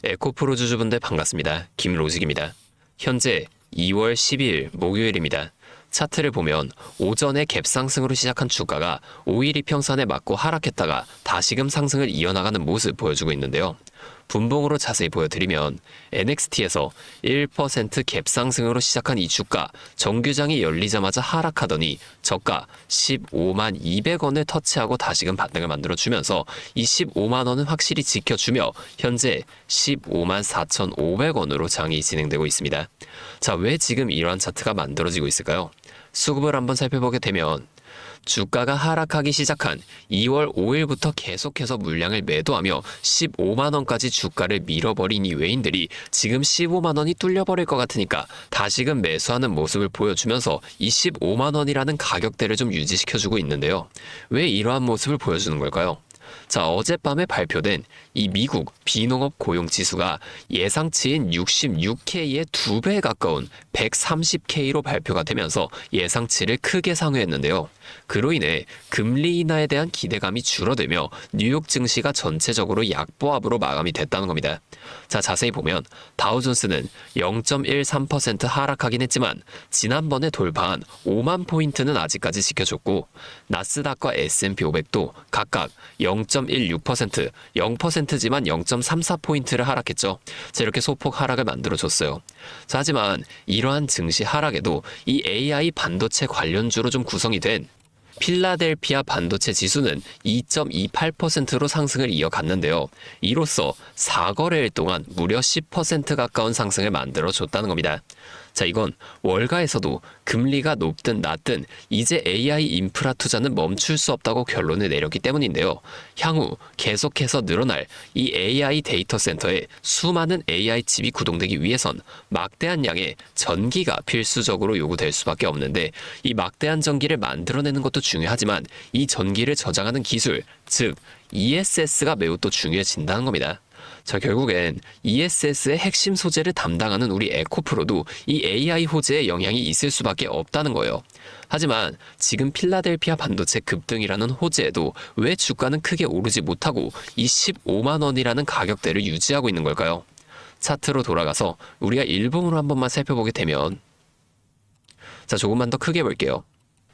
에코프로 주주분들 반갑습니다. 김로직입니다. 현재 2월 12일 목요일입니다. 차트를 보면 오전에 갭상승으로 시작한 주가가 5일 이평선에 맞고 하락했다가 다시금 상승을 이어나가는 모습 보여주고 있는데요. 분봉으로 자세히 보여드리면 NXT에서 1% 갭상승으로 시작한 이 주가 정규장이 열리자마자 하락하더니 저가 15만 200원을 터치하고 다시금 반등을 만들어주면서 이 15만 원은 확실히 지켜주며 현재 15만 4,500원으로 장이 진행되고 있습니다. 자, 왜 지금 이러한 차트가 만들어지고 있을까요? 수급을 한번 살펴보게 되면 주가가 하락하기 시작한 2월 5일부터 계속해서 물량을 매도하며 15만 원까지 주가를 밀어버린 이 외인들이 지금 15만 원이 뚫려버릴 것 같으니까 다시금 매수하는 모습을 보여주면서 이 15만 원이라는 가격대를 좀 유지시켜주고 있는데요. 왜 이러한 모습을 보여주는 걸까요? 자, 어젯밤에 발표된 이 미국 비농업 고용지수가 예상치인 66K의 2배 가까운 130K로 발표가 되면서 예상치를 크게 상회했는데요. 그로 인해 금리 인하에 대한 기대감이 줄어들며 뉴욕 증시가 전체적으로 약보합으로 마감이 됐다는 겁니다. 자, 자세히 보면 다우존스는 0.13% 하락하긴 했지만 지난번에 돌파한 5만 포인트는 아직까지 지켜줬고 나스닥과 S&P 500도 각각 0.16%, 0%지만 0.34포인트를 하락했죠. 자, 이렇게 소폭 하락을 만들어줬어요. 자, 하지만 이러한 증시 하락에도 이 AI 반도체 관련주로 좀 구성이 된 필라델피아 반도체 지수는 2.28%로 상승을 이어갔는데요. 이로써 4거래일 동안 무려 10% 가까운 상승을 만들어줬다는 겁니다. 자, 이건 월가에서도 금리가 높든 낮든 이제 AI 인프라 투자는 멈출 수 없다고 결론을 내렸기 때문인데요. 향후 계속해서 늘어날 이 AI 데이터 센터에 수많은 AI 칩이 구동되기 위해선 막대한 양의 전기가 필수적으로 요구될 수밖에 없는데 이 막대한 전기를 만들어내는 것도 중요하지만 이 전기를 저장하는 기술, 즉 ESS가 매우 또 중요해진다는 겁니다. 자, 결국엔 ESS의 핵심 소재를 담당하는 우리 에코프로도 이 AI 호재에 영향이 있을 수밖에 없다는 거예요. 하지만 지금 필라델피아 반도체 급등이라는 호재에도 왜 주가는 크게 오르지 못하고 이 15만 원이라는 가격대를 유지하고 있는 걸까요? 차트로 돌아가서 우리가 일봉으로 한 번만 살펴보게 되면 자, 조금만 더 크게 볼게요.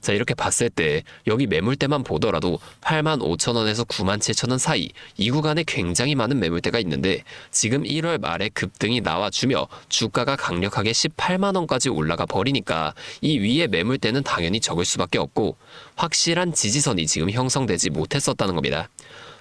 자, 이렇게 봤을 때 여기 매물대만 보더라도 85,000원에서 97,000원 사이 이 구간에 굉장히 많은 매물대가 있는데 지금 1월 말에 급등이 나와주며 주가가 강력하게 18만 원까지 올라가 버리니까 이 위에 매물대는 당연히 적을 수밖에 없고 확실한 지지선이 지금 형성되지 못했었다는 겁니다.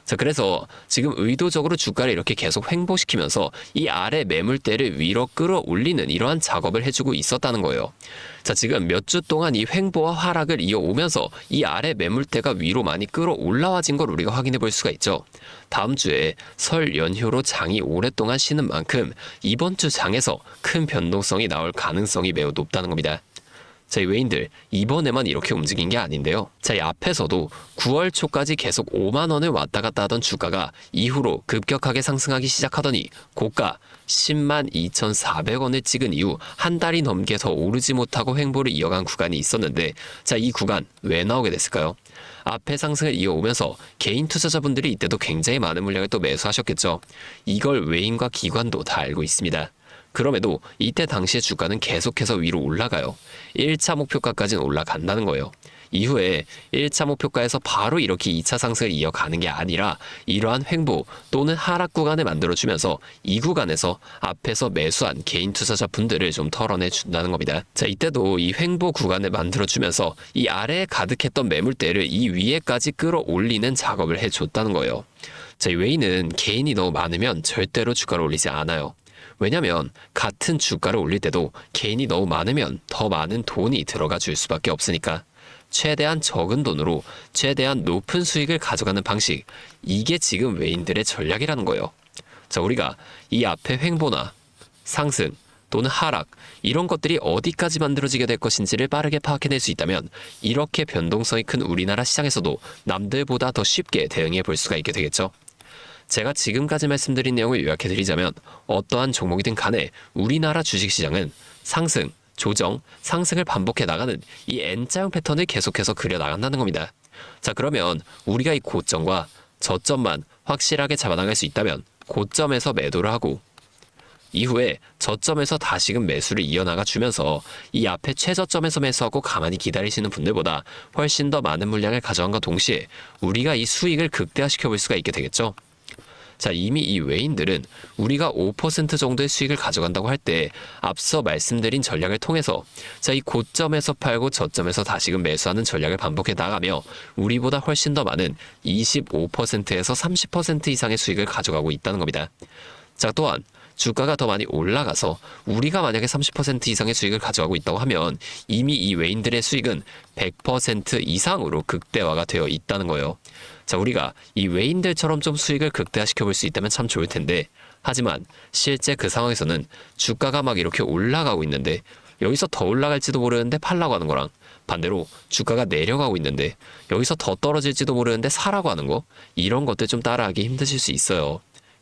자, 그래서 지금 의도적으로 주가를 이렇게 계속 횡보시키면서 이 아래 매물대를 위로 끌어올리는 이러한 작업을 해주고 있었다는 거예요. 자, 지금 몇 주 동안 이 횡보와 하락을 이어오면서 이 아래 매물대가 위로 많이 끌어올라와진 걸 우리가 확인해 볼 수가 있죠. 다음 주에 설 연휴로 장이 오랫동안 쉬는 만큼 이번 주 장에서 큰 변동성이 나올 가능성이 매우 높다는 겁니다. 자, 이 외인들 이번에만 이렇게 움직인 게 아닌데요. 자, 이 앞에서도 9월 초까지 계속 5만 원을 왔다 갔다 하던 주가가 이후로 급격하게 상승하기 시작하더니 고가 10만 2,400원을 찍은 이후 한 달이 넘게 더 오르지 못하고 횡보를 이어간 구간이 있었는데 자, 이 구간 왜 나오게 됐을까요? 앞에 상승을 이어오면서 개인 투자자분들이 이때도 굉장히 많은 물량을 또 매수하셨겠죠. 이걸 외인과 기관도 다 알고 있습니다. 그럼에도 이때 당시의 주가는 계속해서 위로 올라가요. 1차 목표가까지는 올라간다는 거예요. 이후에 1차 목표가에서 바로 이렇게 2차 상승을 이어가는 게 아니라 이러한 횡보 또는 하락 구간을 만들어주면서 이 구간에서 앞에서 매수한 개인 투자자분들을 좀 털어내 준다는 겁니다. 자, 이때도 이 횡보 구간을 만들어주면서 이 아래에 가득했던 매물대를 이 위에까지 끌어올리는 작업을 해줬다는 거예요. 자, 이 외인은 개인이 너무 많으면 절대로 주가를 올리지 않아요. 왜냐면 같은 주가를 올릴 때도 개인이 너무 많으면 더 많은 돈이 들어가 줄 수밖에 없으니까 최대한 적은 돈으로 최대한 높은 수익을 가져가는 방식, 이게 지금 외인들의 전략이라는 거예요. 자, 우리가 이 앞에 횡보나 상승 또는 하락 이런 것들이 어디까지 만들어지게 될 것인지를 빠르게 파악해낼 수 있다면 이렇게 변동성이 큰 우리나라 시장에서도 남들보다 더 쉽게 대응해 볼 수가 있게 되겠죠. 제가 지금까지 말씀드린 내용을 요약해드리자면 어떠한 종목이든 간에 우리나라 주식시장은 상승, 조정, 상승을 반복해 나가는 이 N자형 패턴을 계속해서 그려나간다는 겁니다. 자, 그러면 우리가 이 고점과 저점만 확실하게 잡아나갈 수 있다면 고점에서 매도를 하고 이후에 저점에서 다시금 매수를 이어나가 주면서 이 앞에 최저점에서 매수하고 가만히 기다리시는 분들보다 훨씬 더 많은 물량을 가져간과 동시에 우리가 이 수익을 극대화시켜 볼 수가 있게 되겠죠. 자, 이미 이 외인들은 우리가 5% 정도의 수익을 가져간다고 할 때 앞서 말씀드린 전략을 통해서 자, 이 고점에서 팔고 저점에서 다시금 매수하는 전략을 반복해 나가며 우리보다 훨씬 더 많은 25%에서 30% 이상의 수익을 가져가고 있다는 겁니다. 자, 또한 주가가 더 많이 올라가서 우리가 만약에 30% 이상의 수익을 가져가고 있다고 하면 이미 이 외인들의 수익은 100% 이상으로 극대화가 되어 있다는 거예요. 자, 우리가 이 외인들처럼 좀 수익을 극대화시켜 볼 수 있다면 참 좋을 텐데, 하지만 실제 그 상황에서는 주가가 막 이렇게 올라가고 있는데 여기서 더 올라갈지도 모르는데 팔라고 하는 거랑 반대로 주가가 내려가고 있는데 여기서 더 떨어질지도 모르는데 사라고 하는 거, 이런 것들 좀 따라하기 힘드실 수 있어요.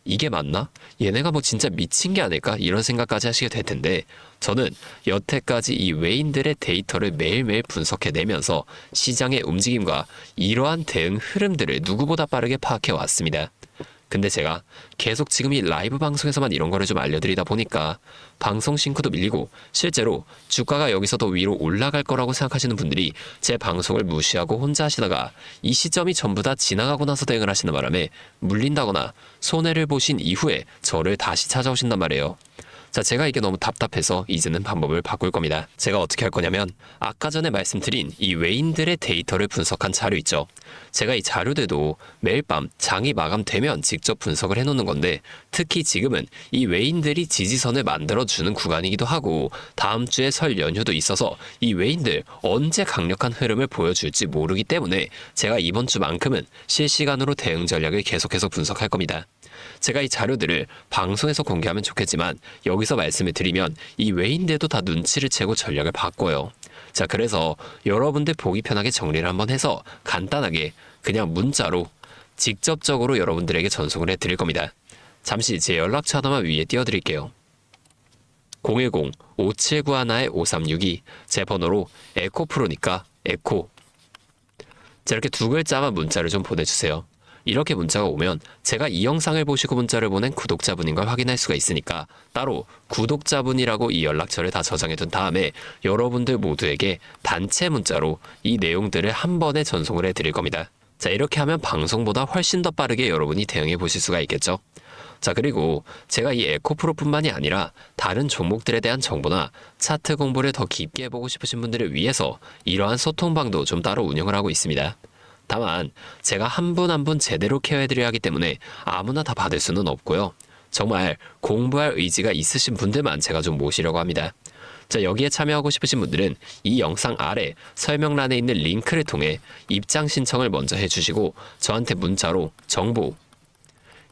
이게 맞나? 얘네가 뭐 진짜 미친 게 아닐까? 이런 생각까지 하시게 될 텐데, 저는 여태까지 이 외인들의 데이터를 매일매일 분석해내면서 시장의 움직임과 이러한 대응 흐름들을 누구보다 빠르게 파악해 왔습니다. 근데 제가 계속 지금 이 라이브 방송에서만 이런 거를 좀 알려드리다 보니까 방송 싱크도 밀리고 실제로 주가가 여기서 더 위로 올라갈 거라고 생각하시는 분들이 제 방송을 무시하고 혼자 하시다가 이 시점이 전부 다 지나가고 나서 대응을 하시는 바람에 물린다거나 손해를 보신 이후에 저를 다시 찾아오신단 말이에요. 자, 제가 이게 너무 답답해서 이제는 방법을 바꿀 겁니다. 제가 어떻게 할 거냐면 아까 전에 말씀드린 이 외인들의 데이터를 분석한 자료 있죠. 제가 이 자료들도 매일 밤 장이 마감되면 직접 분석을 해놓는 건데, 특히 지금은 이 외인들이 지지선을 만들어주는 구간이기도 하고 다음 주에 설 연휴도 있어서 이 외인들 언제 강력한 흐름을 보여줄지 모르기 때문에 제가 이번 주만큼은 실시간으로 대응 전략을 계속해서 분석할 겁니다. 제가 이 자료들을 방송에서 공개하면 좋겠지만 여기서 말씀을 드리면 이 외인들도 다 눈치를 채고 전략을 바꿔요. 자, 그래서 여러분들 보기 편하게 정리를 한번 해서 간단하게 그냥 문자로 직접적으로 여러분들에게 전송을 해드릴 겁니다. 잠시 제 연락처 하나만 위에 띄워드릴게요. 010-5791-5362, 제 번호로 에코프로니까 에코. 자, 이렇게 두 글자만 문자를 좀 보내주세요. 이렇게 문자가 오면 제가 이 영상을 보시고 문자를 보낸 구독자분인 걸 확인할 수가 있으니까 따로 구독자분이라고 이 연락처를 다 저장해둔 다음에 여러분들 모두에게 단체 문자로 이 내용들을 한 번에 전송을 해드릴 겁니다. 자, 이렇게 하면 방송보다 훨씬 더 빠르게 여러분이 대응해 보실 수가 있겠죠. 자, 그리고 제가 이 에코프로뿐만이 아니라 다른 종목들에 대한 정보나 차트 공부를 더 깊게 해보고 싶으신 분들을 위해서 이러한 소통방도 좀 따로 운영을 하고 있습니다. 다만 제가 한 분 한 분 제대로 케어해드려야 하기 때문에 아무나 다 받을 수는 없고요. 정말 공부할 의지가 있으신 분들만 제가 좀 모시려고 합니다. 자, 여기에 참여하고 싶으신 분들은 이 영상 아래 설명란에 있는 링크를 통해 입장 신청을 먼저 해주시고 저한테 문자로 정보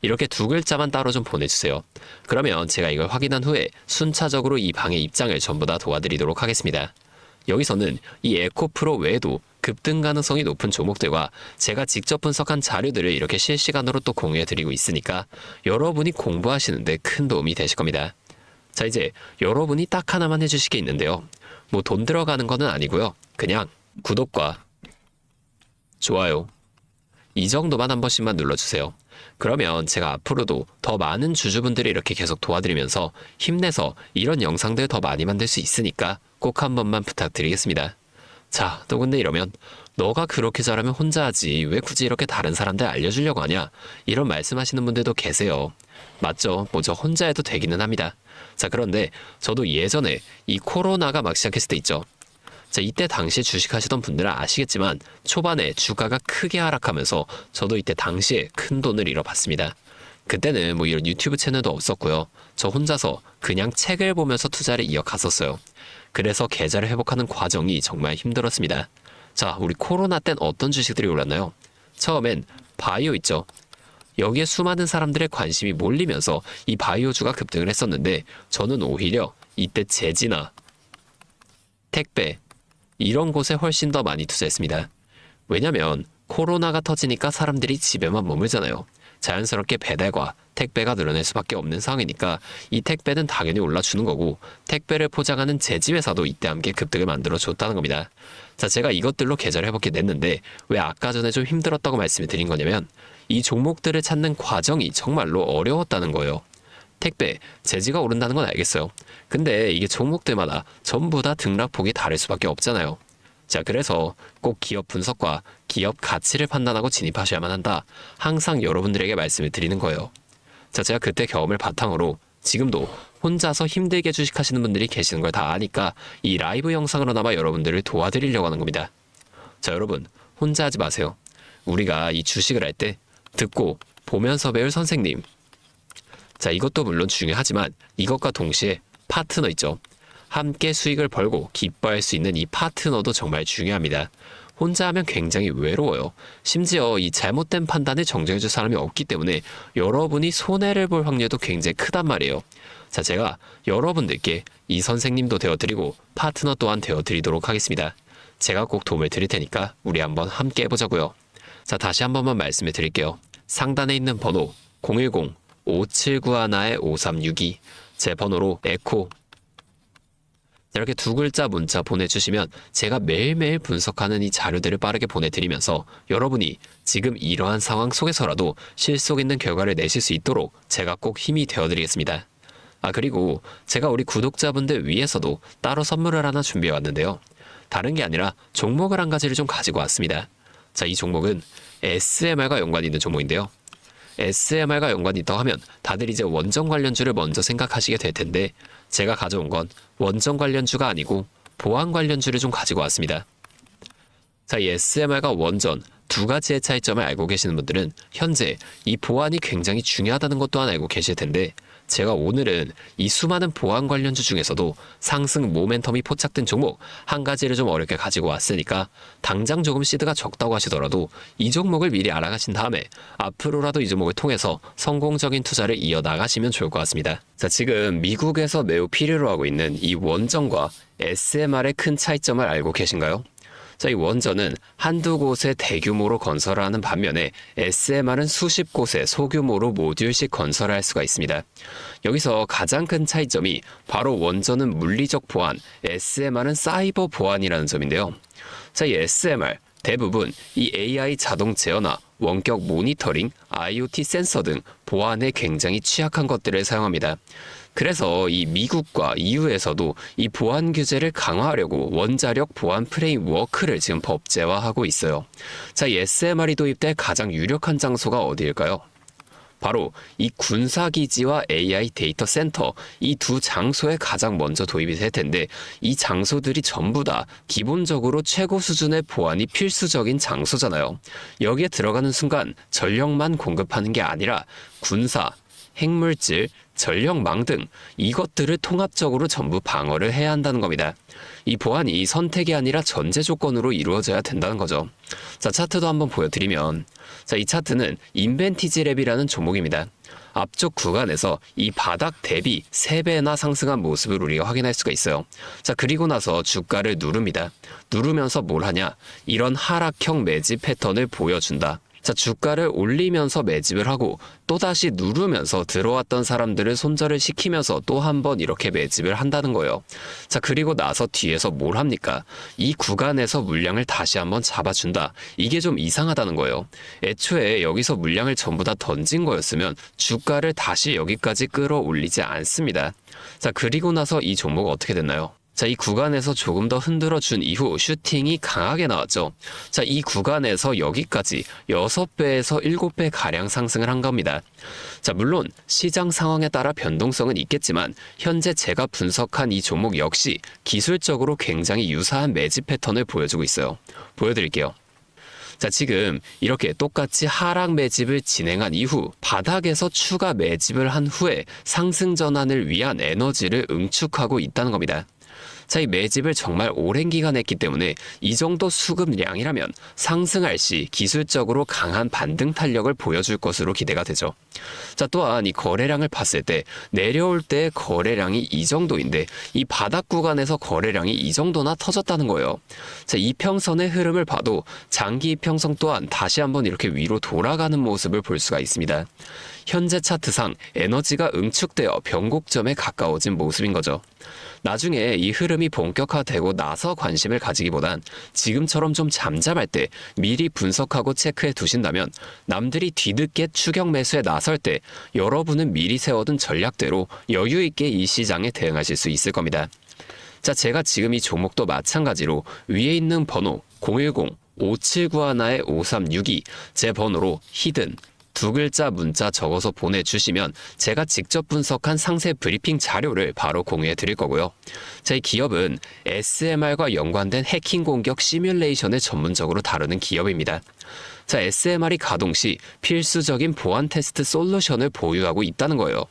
이렇게 두 글자만 따로 좀 보내주세요. 그러면 제가 이걸 확인한 후에 순차적으로 이 방의 입장을 전부 다 도와드리도록 하겠습니다. 여기서는 이 에코프로 외에도 급등 가능성이 높은 종목들과 제가 직접 분석한 자료들을 이렇게 실시간으로 또 공유해드리고 있으니까 여러분이 공부하시는데 큰 도움이 되실 겁니다. 자, 이제 여러분이 딱 하나만 해주실 게 있는데요. 뭐 돈 들어가는 거는 아니고요. 그냥 구독과 좋아요 이 정도만 한 번씩만 눌러주세요. 그러면 제가 앞으로도 더 많은 주주분들이 이렇게 계속 도와드리면서 힘내서 이런 영상들 더 많이 만들 수 있으니까 꼭 한 번만 부탁드리겠습니다. 자, 또 근데 이러면 너가 그렇게 잘하면 혼자 하지 왜 굳이 이렇게 다른 사람들 알려주려고 하냐, 이런 말씀하시는 분들도 계세요. 맞죠? 뭐 저 혼자 해도 되기는 합니다. 자, 그런데 저도 예전에 이 코로나가 막 시작했을 때 있죠. 자, 이때 당시에 주식하시던 분들은 아시겠지만 초반에 주가가 크게 하락하면서 저도 이때 당시에 큰 돈을 잃어봤습니다. 그때는 뭐 이런 유튜브 채널도 없었고요. 저 혼자서 그냥 책을 보면서 투자를 이어갔었어요. 그래서 계좌를 회복하는 과정이 정말 힘들었습니다. 자, 우리 코로나 땐 어떤 주식들이 올랐나요? 처음엔 바이오 있죠. 여기에 수많은 사람들의 관심이 몰리면서 이 바이오주가 급등을 했었는데 저는 오히려 이때 제지나 택배 이런 곳에 훨씬 더 많이 투자했습니다. 왜냐면 코로나가 터지니까 사람들이 집에만 머물잖아요. 자연스럽게 배달과 택배가 늘어날 수밖에 없는 상황이니까 이 택배는 당연히 올라주는 거고 택배를 포장하는 제지회사도 이때 함께 급등을 만들어줬다는 겁니다. 자, 제가 이것들로 계좌를 회복해 냈는데 왜 아까 전에 좀 힘들었다고 말씀을 드린 거냐면 이 종목들을 찾는 과정이 정말로 어려웠다는 거예요. 택배, 제지가 오른다는 건 알겠어요. 근데 이게 종목들마다 전부 다 등락폭이 다를 수밖에 없잖아요. 자, 그래서 꼭 기업 분석과 기업 가치를 판단하고 진입하셔야만 한다. 항상 여러분들에게 말씀을 드리는 거예요. 자, 제가 그때 경험을 바탕으로 지금도 혼자서 힘들게 주식하시는 분들이 계시는 걸 다 아니까 이 라이브 영상으로나마 여러분들을 도와드리려고 하는 겁니다. 자, 여러분 혼자 하지 마세요. 우리가 이 주식을 할 때 듣고 보면서 배울 선생님. 자, 이것도 물론 중요하지만 이것과 동시에 파트너 있죠. 함께 수익을 벌고 기뻐할 수 있는 이 파트너도 정말 중요합니다. 혼자 하면 굉장히 외로워요. 심지어 이 잘못된 판단을 정정해줄 사람이 없기 때문에 여러분이 손해를 볼 확률도 굉장히 크단 말이에요. 자, 제가 여러분들께 이 선생님도 되어드리고 파트너 또한 되어드리도록 하겠습니다. 제가 꼭 도움을 드릴 테니까 우리 한번 함께 해보자고요. 자, 다시 한 번만 말씀을 드릴게요. 상단에 있는 번호 010-5791-5362 제 번호로 에코 이렇게 두 글자 문자 보내주시면 제가 매일매일 분석하는 이 자료들을 빠르게 보내드리면서 여러분이 지금 이러한 상황 속에서라도 실속 있는 결과를 내실 수 있도록 제가 꼭 힘이 되어드리겠습니다. 아, 그리고 제가 우리 구독자분들 위해서도 따로 선물을 하나 준비해왔는데요. 다른 게 아니라 종목을 한 가지를 좀 가지고 왔습니다. 자, 이 종목은 SMR과 연관이 있는 종목인데요. SMR과 연관이 있다고 하면 다들 이제 원전 관련주를 먼저 생각하시게 될 텐데 제가 가져온 건 원전 관련주가 아니고 보안 관련주를 좀 가지고 왔습니다. 자, 이 SMR과 원전 두 가지의 차이점을 알고 계시는 분들은 현재 이 보안이 굉장히 중요하다는 것 또한 알고 계실 텐데 제가 오늘은 이 수많은 보안 관련주 중에서도 상승 모멘텀이 포착된 종목 한 가지를 좀 어렵게 가지고 왔으니까 당장 조금 시드가 적다고 하시더라도 이 종목을 미리 알아가신 다음에 앞으로라도 이 종목을 통해서 성공적인 투자를 이어나가시면 좋을 것 같습니다. 자, 지금 미국에서 매우 필요로 하고 있는 이 원전과 SMR의 큰 차이점을 알고 계신가요? 자, 이 원전은 한두 곳에 대규모로 건설하는 반면에 SMR은 수십 곳에 소규모로 모듈씩 건설할 수가 있습니다. 여기서 가장 큰 차이점이 바로 원전은 물리적 보안, SMR은 사이버 보안이라는 점인데요. 자, 이 SMR 대부분 이 AI 자동 제어나 원격 모니터링, IoT 센서 등 보안에 굉장히 취약한 것들을 사용합니다. 그래서 이 미국과 EU에서도 이 보안 규제를 강화하려고 원자력 보안 프레임워크를 지금 법제화하고 있어요. 자, 이 SMR이 도입될 가장 유력한 장소가 어디일까요? 바로 이 군사기지와 AI 데이터 센터 이 두 장소에 가장 먼저 도입이 될 텐데 이 장소들이 전부 다 기본적으로 최고 수준의 보안이 필수적인 장소잖아요. 여기에 들어가는 순간 전력만 공급하는 게 아니라 군사, 핵물질, 전력망 등 이것들을 통합적으로 전부 방어를 해야 한다는 겁니다. 이 보안이 선택이 아니라 전제 조건으로 이루어져야 된다는 거죠. 자, 차트도 한번 보여드리면 자, 이 차트는 인벤티지랩이라는 종목입니다. 앞쪽 구간에서 이 바닥 대비 3배나 상승한 모습을 우리가 확인할 수가 있어요. 자, 그리고 나서 주가를 누릅니다. 누르면서 뭘 하냐? 이런 하락형 매집 패턴을 보여준다. 자, 주가를 올리면서 매집을 하고 또다시 누르면서 들어왔던 사람들을 손절을 시키면서 또 한 번 이렇게 매집을 한다는 거예요. 자, 그리고 나서 뒤에서 뭘 합니까? 이 구간에서 물량을 다시 한번 잡아준다. 이게 좀 이상하다는 거예요. 애초에 여기서 물량을 전부 다 던진 거였으면 주가를 다시 여기까지 끌어올리지 않습니다. 자, 그리고 나서 이 종목 어떻게 됐나요? 자, 이 구간에서 조금 더 흔들어준 이후 슈팅이 강하게 나왔죠. 자, 이 구간에서 여기까지 6배에서 7배 가량 상승을 한 겁니다. 자, 물론 시장 상황에 따라 변동성은 있겠지만 현재 제가 분석한 이 종목 역시 기술적으로 굉장히 유사한 매집 패턴을 보여주고 있어요. 보여드릴게요. 자, 지금 이렇게 똑같이 하락 매집을 진행한 이후 바닥에서 추가 매집을 한 후에 상승 전환을 위한 에너지를 응축하고 있다는 겁니다. 자, 이 매집을 정말 오랜 기간 했기 때문에 이 정도 수급량이라면 상승할 시 기술적으로 강한 반등 탄력을 보여줄 것으로 기대가 되죠. 자, 또한 이 거래량을 봤을 때 내려올 때 거래량이 이 정도인데 이 바닥 구간에서 거래량이 이 정도나 터졌다는 거예요. 자, 이평선의 흐름을 봐도 장기 이평선 또한 다시 한번 이렇게 위로 돌아가는 모습을 볼 수가 있습니다. 현재 차트상 에너지가 응축되어 변곡점에 가까워진 모습인 거죠. 나중에 이 흐름이 본격화되고 나서 관심을 가지기보단 지금처럼 좀 잠잠할 때 미리 분석하고 체크해 두신다면 남들이 뒤늦게 추격 매수에 나설 때 여러분은 미리 세워둔 전략대로 여유 있게 이 시장에 대응하실 수 있을 겁니다. 자, 제가 지금 이 종목도 마찬가지로 위에 있는 번호 010-5791-5362 제 번호로 히든 두 글자 문자 적어서 보내주시면 제가 직접 분석한 상세 브리핑 자료를 바로 공유해 드릴 거고요. 자, 이 기업은 SMR과 연관된 해킹 공격 시뮬레이션을 전문적으로 다루는 기업입니다. 자, SMR이 가동 시 필수적인 보안 테스트 솔루션을 보유하고 있다는 거예요.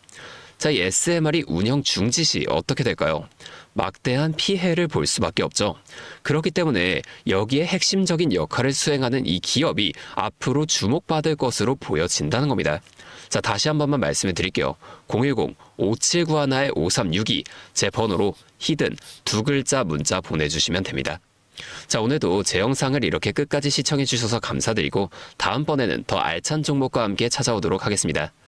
자, 이 SMR이 운영 중지 시 어떻게 될까요? 막대한 피해를 볼 수밖에 없죠. 그렇기 때문에 여기에 핵심적인 역할을 수행하는 이 기업이 앞으로 주목받을 것으로 보여진다는 겁니다. 자, 다시 한 번만 말씀을 드릴게요. 010-5791-5362 제 번호로 히든 두 글자 문자 보내주시면 됩니다. 자, 오늘도 제 영상을 이렇게 끝까지 시청해 주셔서 감사드리고 다음번에는 더 알찬 종목과 함께 찾아오도록 하겠습니다.